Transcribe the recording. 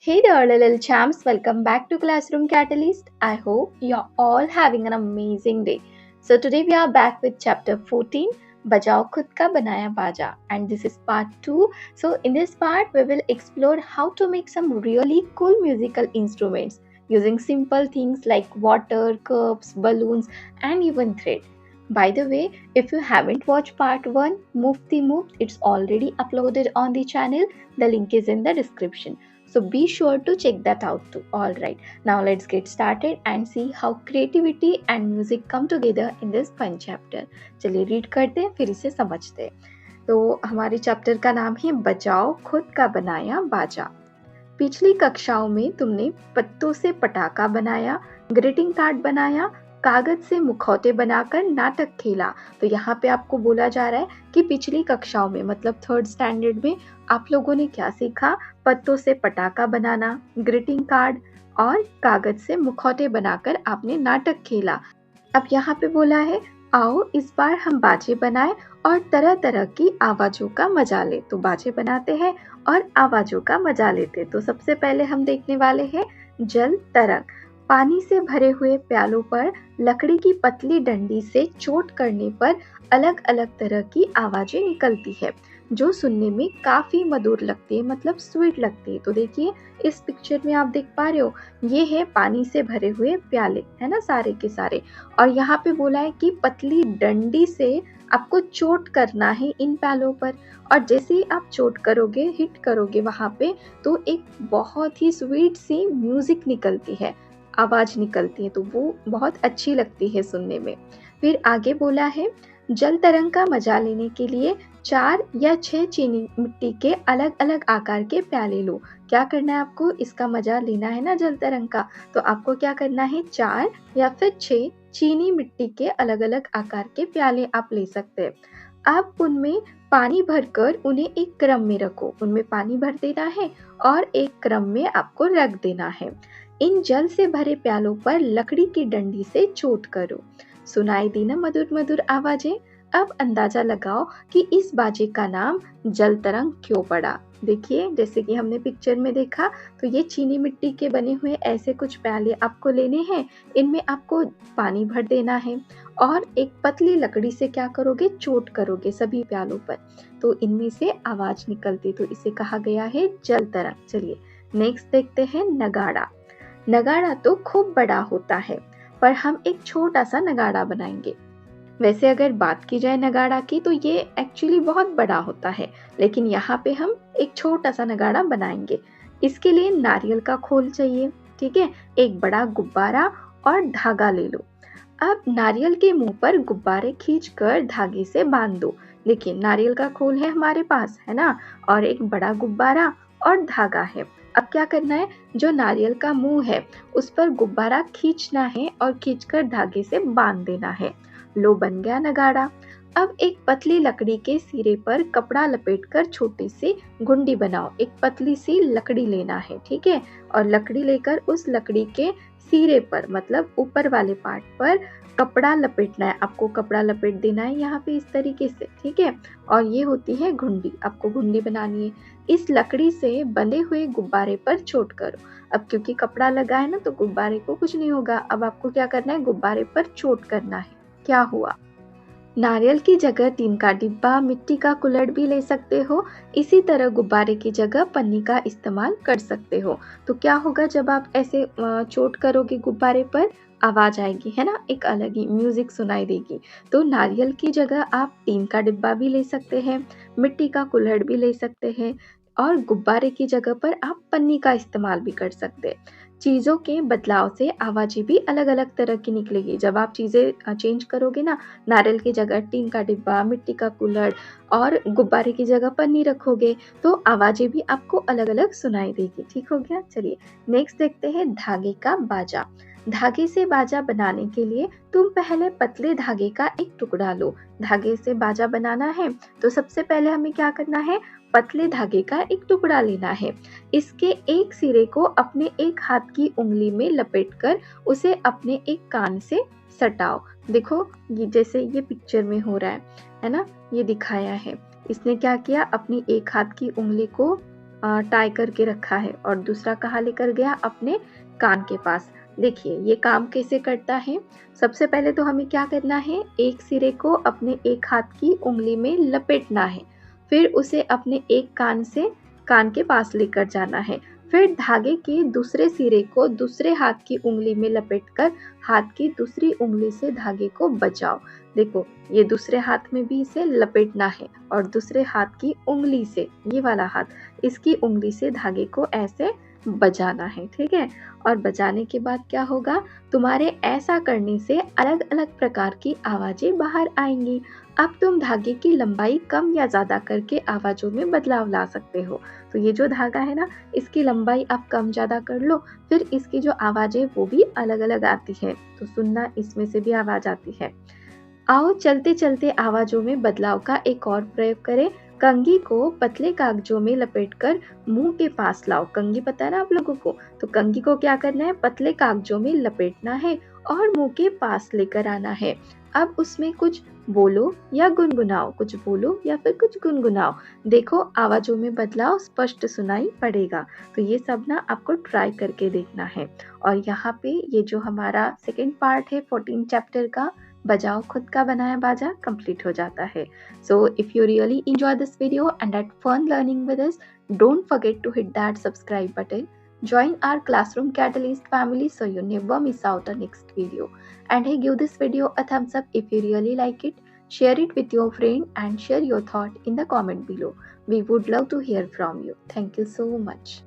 Hey there, little champs. Welcome back to Classroom Catalyst. I hope you're all having an amazing day. So, today we are back with chapter 14 Bajao Khud Ka Banaya Baja, and this is part 2. So, in this part, we will explore how to make some really cool musical instruments using simple things like water, cups, balloons, and even thread. By the way, if you haven't watched part 1, Mufti Muft, it's already uploaded on the channel. The link is in the description. So be sure to check that out too. Alright, now let's get started and see how creativity and music come together in this fun chapter. चलिए read करते हैं फिर इसे समझते हैं. तो हमारे chapter का नाम है बजाओ खुद का बनाया बाजा. पिछली कक्षाओं में तुमने पत्तों से पटाखा बनाया, ग्रीटिंग कार्ड बनाया, कागज से मुखौटे बनाकर नाटक खेला. तो यहाँ पे आपको बोला जा रहा है कि पिछली कक्षाओं में मतलब 3rd स्टैंडर्ड में आप लोगों ने क्या सीखा? पत्तों से पटाखा बनाना, ग्रीटिंग कार्ड और कागज से मुखौटे बनाकर आपने नाटक खेला. अब यहाँ पे बोला है आओ इस बार हम बाजे बनाए और तरह तरह की आवाजों का मजा ले. तो बाजे बनाते हैं और आवाजों का मजा लेते. तो सबसे पहले हम देखने वाले हैं जल तरंग. पानी से भरे हुए प्यालों पर लकड़ी की पतली डंडी से चोट करने पर अलग अलग तरह की आवाजें निकलती है जो सुनने में काफी मधुर लगती है, मतलब स्वीट लगती है. तो देखिए इस पिक्चर में आप देख पा रहे हो, ये है पानी से भरे हुए प्याले, है ना, सारे के सारे. और यहाँ पे बोला है कि पतली डंडी से आपको चोट करना है इन प्यालों पर, और जैसे ही आप चोट करोगे, हिट करोगे वहां पे, तो एक बहुत ही स्वीट सी म्यूजिक निकलती है, आवाज निकलती है. तो वो बहुत अच्छी लगती है सुनने में. फिर आगे बोला है जल तरंग का मजा लेने के लिए 4 या 6 चीनी मिट्टी के अलग अलग आकार के प्याले लो. क्या करना है आपको? इसका मजा लेना है ना जल तरंग का, तो आपको क्या करना है? 4 या फिर 6 चीनी मिट्टी के अलग अलग आकार के प्याले आप ले सकते हैं. अब उनमें पानी भरकर उन्हें एक क्रम में रखो. उनमें पानी भर देना है और एक क्रम में आपको रख देना है. इन जल से भरे प्यालों पर लकड़ी की डंडी से चोट करो. सुनाई दी ना मधुर मधुर आवाजें? अब अंदाजा लगाओ कि इस बाजे का नाम जल तरंग क्यों पड़ा. देखिए जैसे कि हमने पिक्चर में देखा, तो ये चीनी मिट्टी के बने हुए ऐसे कुछ प्याले आपको लेने हैं. इनमें आपको पानी भर देना है और एक पतली लकड़ी से क्या करोगे? चोट करोगे सभी प्यालों पर, तो इनमें से आवाज निकलती. तो इसे कहा गया है जल तरंग. चलिए नेक्स्ट देखते हैं नगाड़ा. नगाड़ा तो खूब बड़ा होता है, पर हम एक छोटा सा नगाड़ा बनाएंगे. वैसे अगर बात की जाए नगाड़ा की, तो ये एक्चुअली बहुत बड़ा होता है, लेकिन यहाँ पे हम एक छोटा सा नगाड़ा बनाएंगे. इसके लिए नारियल का खोल चाहिए, ठीक है, एक बड़ा गुब्बारा और धागा ले लो. अब नारियल के मुंह पर गुब्बारे खींचकर धागे से बांध दो. देखिए नारियल का खोल है हमारे पास, है ना, और एक बड़ा गुब्बारा और धागा है. अब क्या करना है? जो नारियल का मुंह है उस पर गुब्बारा खींचना है और खींचकर धागे से बांध देना है. लो बन गया नगाड़ा. अब एक पतली लकड़ी के सिरे पर कपड़ा लपेटकर छोटी सी घुंडी बनाओ. एक पतली सी लकड़ी लेना है, ठीक है, और लकड़ी लेकर उस लकड़ी के सिरे पर मतलब ऊपर वाले पार्ट पर कपड़ा लपेटना है. आपको कपड़ा लपेट देना है यहाँ पे इस तरीके से, ठीक है, और ये होती है घुंडी. आपको घुंडी बनानी है. इस लकड़ी से बंधे हुए गुब्बारे पर चोट करो. अब क्योंकि कपड़ा लगा है ना, तो गुब्बारे को कुछ नहीं होगा. अब आपको क्या करना है? गुब्बारे पर चोट करना है. क्या हुआ? नारियल की जगह टीन का डिब्बा, मिट्टी का कुल्हड़ भी ले सकते हो. इसी तरह गुब्बारे की जगह पन्नी का इस्तेमाल कर सकते हो. तो क्या होगा जब आप ऐसे चोट करोगे गुब्बारे पर? आवाज आएगी, है ना, एक अलग ही म्यूजिक सुनाई देगी. तो नारियल की जगह आप टीन का डिब्बा भी ले सकते हैं, मिट्टी का कुल्हड़ भी ले सकते हैं, और गुब्बारे की जगह पर आप पन्नी का इस्तेमाल भी कर सकते हैं. चीज़ों के बदलाव से आवाजें भी अलग अलग तरह की निकलेगी. जब आप चीज़ें चेंज करोगे ना, नारियल की जगह टीन का डिब्बा, मिट्टी का कुल्हड़ और गुब्बारे की जगह पन्नी रखोगे, तो आवाजें भी आपको अलग अलग सुनाई देगी. ठीक हो गया. चलिए नेक्स्ट देखते हैं धागे का बाजा. धागे से बाजा बनाने के लिए तुम पहले पतले धागे का एक टुकड़ा लो. धागे से बाजा बनाना है तो सबसे पहले हमें क्या करना है? पतले धागे का एक टुकड़ा लेना है. इसके एक सिरे को अपने एक हाथ की उंगली में लपेटकर उसे अपने एक कान से सटाओ. देखो ये जैसे ये पिक्चर में हो रहा है ना, ये दिखाया है. इसने क्या किया? अपनी एक हाथ की उंगली को टाई करके रखा है और दूसरा कहाँ लेकर गया, अपने कान के पास। देखिए ये काम कैसे करता है। सबसे पहले तो हमें क्या करना है, एक सिरे को अपने एक हाथ की उंगली में लपेटना है, फिर उसे अपने एक कान से कान के पास लेकर जाना है, फिर धागे के दूसरे सिरे को दूसरे हाथ की उंगली में लपेटकर हाथ की दूसरी उंगली से धागे को बचाओ। देखो ये दूसरे हाथ में भी इसे लपेटना है और दूसरे हाथ की उंगली से, ये वाला हाथ, इसकी उंगली से धागे को ऐसे बजाना है, ठीक है। और बजाने के बाद क्या होगा, तुम्हारे ऐसा करने से अलग अलग प्रकार की आवाजें बाहर आएंगी। अब तुम धागे की लंबाई कम या ज्यादा करके आवाजों में बदलाव ला सकते हो। तो ये जो धागा है ना, इसकी लंबाई आप कम ज्यादा कर लो, फिर इसकी जो आवाज है वो भी अलग अलग आती है। तो सुनना, इसमें से भी आवाज आती है। आओ चलते चलते आवाजों में बदलाव का एक और प्रयोग करें। कंघी को पतले कागजों में लपेटकर मुंह के पास लाओ। कंघी पता है ना आप लोगों को, तो कंघी को क्या करना है, पतले कागजों में लपेटना है और मुंह के पास लेकर आना है। अब उसमें कुछ बोलो या गुनगुनाओ, कुछ बोलो या फिर कुछ गुनगुनाओ। देखो आवाजों में बदलाव स्पष्ट सुनाई पड़ेगा। तो ये सब ना आपको ट्राई करके देखना है। और यहाँ पे ये जो हमारा सेकेंड पार्ट है 14 चैप्टर का, बजाओ खुद का बनाया बाजा, कंप्लीट हो जाता है। So if you really enjoy this video and had fun learning with us, don't forget to hit that subscribe button. Join our Classroom Catalyst family so you never miss out the next video. And hey, give this video a thumbs up if you really like it. Share it with your friend and share your thought in the comment below. We would love to hear from you. Thank you so much.